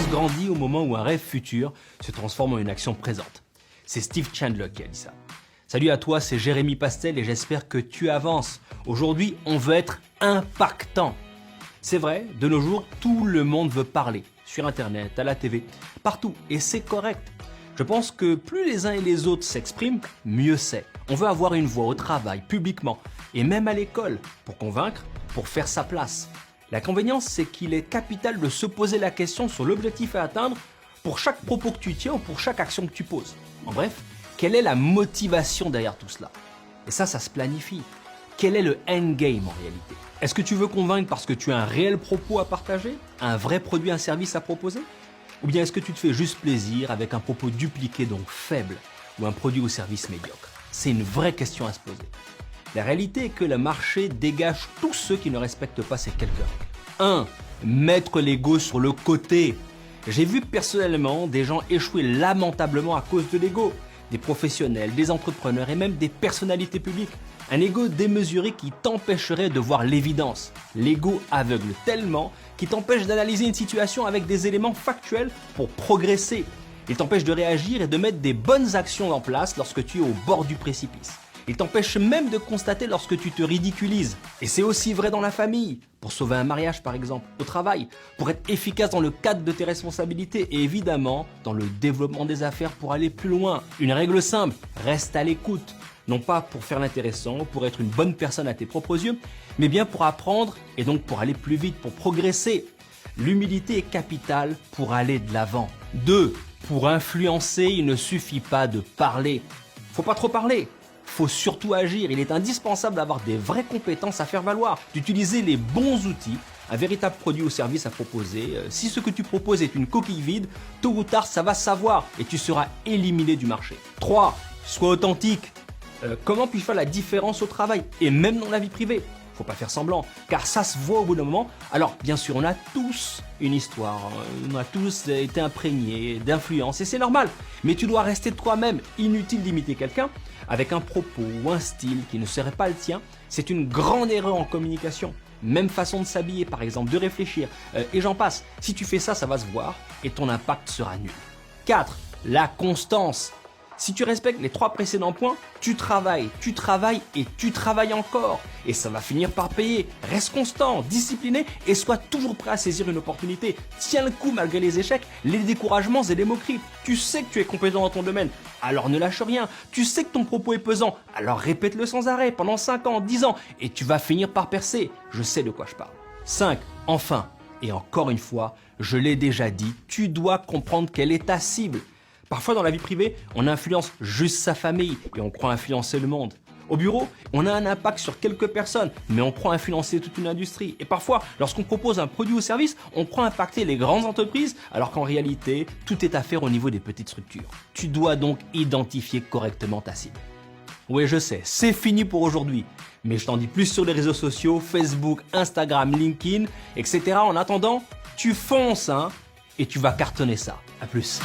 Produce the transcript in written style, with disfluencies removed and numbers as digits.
confiance grandit au moment où un rêve futur se transforme en une action présente. C'est Steve Chandler qui a dit ça. Salut à toi, c'est Jérémy Pastel et j'espère que tu avances. Aujourd'hui, on veut être impactant. C'est vrai, de nos jours, tout le monde veut parler. Sur Internet, à la TV, partout. Et c'est correct. Je pense que plus les uns et les autres s'expriment, mieux c'est. On veut avoir une voix au travail, publiquement, et même à l'école, pour convaincre, pour faire sa place. L'inconvénient, c'est qu'il est capital de se poser la question sur l'objectif à atteindre pour chaque propos que tu tiens ou pour chaque action que tu poses. En bref, quelle est la motivation derrière tout cela? Et ça se planifie. Quel est le endgame en réalité? Est-ce que tu veux convaincre parce que tu as un réel propos à partager? Un vrai produit, un service à proposer? Ou bien est-ce que tu te fais juste plaisir avec un propos dupliqué, donc faible, ou un produit ou service médiocre? C'est une vraie question à se poser. La réalité est que le marché dégage tous ceux qui ne respectent pas ces quelques règles. 1. Mettre l'ego sur le côté. J'ai vu personnellement des gens échouer lamentablement à cause de l'ego. Des professionnels, des entrepreneurs et même des personnalités publiques. Un ego démesuré qui t'empêcherait de voir l'évidence. L'ego aveugle tellement qu'il t'empêche d'analyser une situation avec des éléments factuels pour progresser. Il t'empêche de réagir et de mettre des bonnes actions en place lorsque tu es au bord du précipice. Il t'empêche même de constater lorsque tu te ridiculises. Et c'est aussi vrai dans la famille, pour sauver un mariage par exemple, au travail, pour être efficace dans le cadre de tes responsabilités et évidemment dans le développement des affaires pour aller plus loin. Une règle simple, reste à l'écoute. Non pas pour faire l'intéressant, pour être une bonne personne à tes propres yeux, mais bien pour apprendre et donc pour aller plus vite, pour progresser. L'humilité est capitale pour aller de l'avant. 2. Pour influencer, il ne suffit pas de parler. Faut pas trop parler. Faut surtout agir. Il est indispensable d'avoir des vraies compétences à faire valoir, d'utiliser les bons outils, un véritable produit ou service à proposer. Si ce que tu proposes est une coquille vide, tôt ou tard ça va se savoir et tu seras éliminé du marché. 3. Sois authentique. Comment puis-je faire la différence au travail et même dans la vie privée? Faut pas faire semblant, car ça se voit au bout d'un moment. Alors, bien sûr, on a tous une histoire, on a tous été imprégnés d'influence et c'est normal. Mais tu dois rester toi-même. Inutile d'imiter quelqu'un avec un propos ou un style qui ne serait pas le tien. C'est une grande erreur en communication. Même façon de s'habiller, par exemple, de réfléchir, et j'en passe. Si tu fais ça, ça va se voir et ton impact sera nul. 4. La constance. Si tu respectes les 3 précédents points, tu travailles et tu travailles encore. Et ça va finir par payer. Reste constant, discipliné et sois toujours prêt à saisir une opportunité. Tiens le coup malgré les échecs, les découragements et les moqueries. Tu sais que tu es compétent dans ton domaine, alors ne lâche rien. Tu sais que ton propos est pesant, alors répète-le sans arrêt pendant 5 ans, 10 ans et tu vas finir par percer. Je sais de quoi je parle. 5. Enfin, et encore une fois, je l'ai déjà dit, tu dois comprendre quelle est ta cible. Parfois dans la vie privée, on influence juste sa famille et on croit influencer le monde. Au bureau, on a un impact sur quelques personnes, mais on croit influencer toute une industrie. Et parfois, lorsqu'on propose un produit ou service, on croit impacter les grandes entreprises, alors qu'en réalité, tout est à faire au niveau des petites structures. Tu dois donc identifier correctement ta cible. Oui, je sais, c'est fini pour aujourd'hui. Mais je t'en dis plus sur les réseaux sociaux, Facebook, Instagram, LinkedIn, etc. En attendant, tu fonces, et tu vas cartonner ça. À plus.